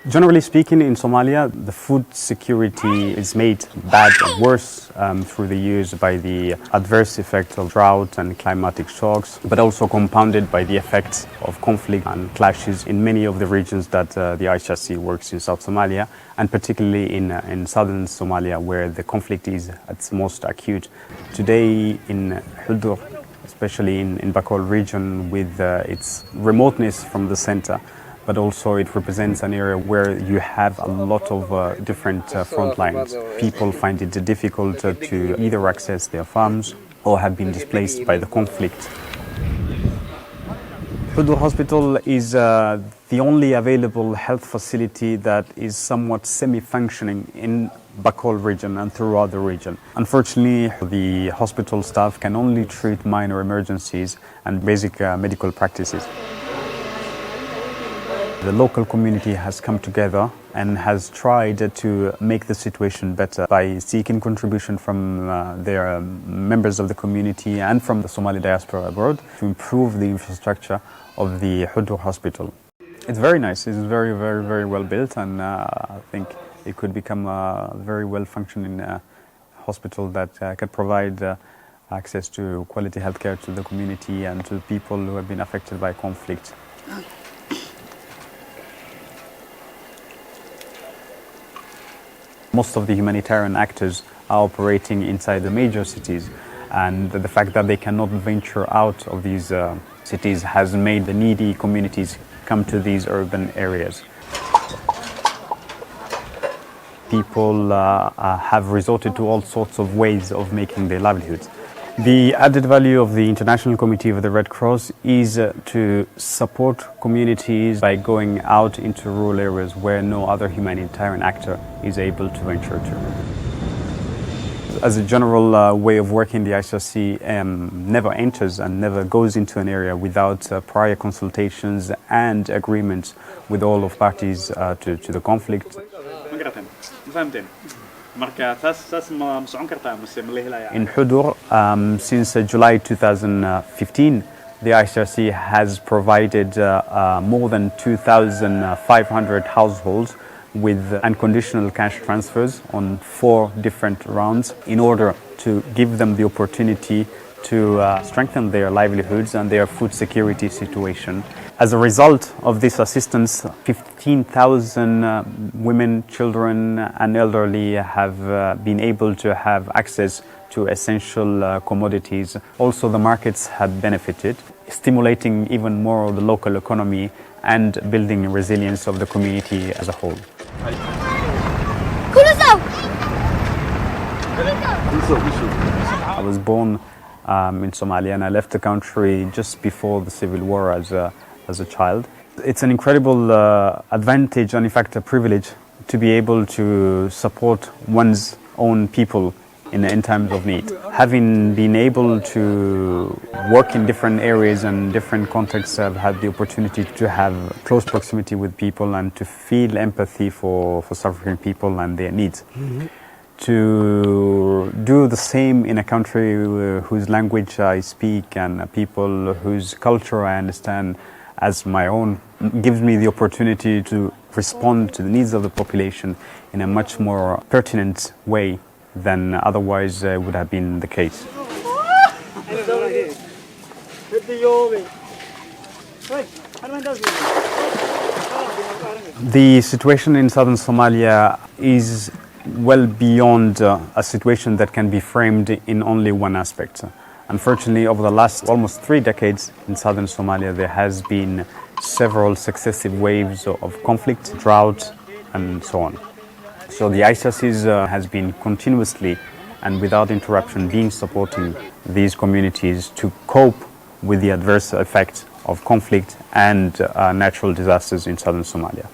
Generally speaking, in Somalia, the food security is made bad and worse through the years by the adverse effect of drought and climatic shocks, but also compounded by the effects of conflict and clashes in many of the regions that the ICRC works in South Somalia, and particularly in southern Somalia, where the conflict is at its most acute. Today in Hudur, especially in Bakool region, with its remoteness from the center, but also it represents an area where you have a lot of different front lines. People find it difficult to either access their farms or have been displaced by the conflict. Hudur Hospital is the only available health facility that is somewhat semi-functioning in Bakool region and throughout the region. Unfortunately, the hospital staff can only treat minor emergencies and basic medical practices. The local community has come together and has tried to make the situation better by seeking contribution from their members of the community and from the Somali diaspora abroad to improve the infrastructure of the Hudur Hospital. It's very nice. It's very, very, very well built, and I think it could become a very well functioning hospital that can provide access to quality healthcare to the community and to people who have been affected by conflict. Most of the humanitarian actors are operating inside the major cities, and the fact that they cannot venture out of these cities has made the needy communities come to these urban areas. People have resorted to all sorts of ways of making their livelihoods. The added value of the International Committee of the Red Cross is to support communities by going out into rural areas where no other humanitarian actor is able to venture to. As a general way of working, the ICRC never enters and never goes into an area without prior consultations and agreements with all of parties to the conflict. In Hudur, since July 2015, the ICRC has provided more than 2,500 households with unconditional cash transfers on 4 different rounds in order to give them the opportunity to strengthen their livelihoods and their food security situation. As a result of this assistance, 15,000 women, children and elderly have been able to have access to essential commodities. Also, the markets have benefited, stimulating even more of the local economy and building resilience of the community as a whole. I was born in Somalia, and I left the country just before the civil war as a child. It's an incredible advantage and in fact a privilege to be able to support one's own people in times of need. Having been able to work in different areas and different contexts, I've had the opportunity to have close proximity with people and to feel empathy for suffering people and their needs. To do the same in a country whose language I speak and people whose culture I understand as my own gives me the opportunity to respond to the needs of the population in a much more pertinent way than otherwise would have been the case. The situation in southern Somalia is well beyond a situation that can be framed in only one aspect. Unfortunately, over the last almost 3 decades in southern Somalia, there has been several successive waves of conflict, drought, and so on. So the ICRC has been continuously and without interruption been supporting these communities to cope with the adverse effects of conflict and natural disasters in southern Somalia.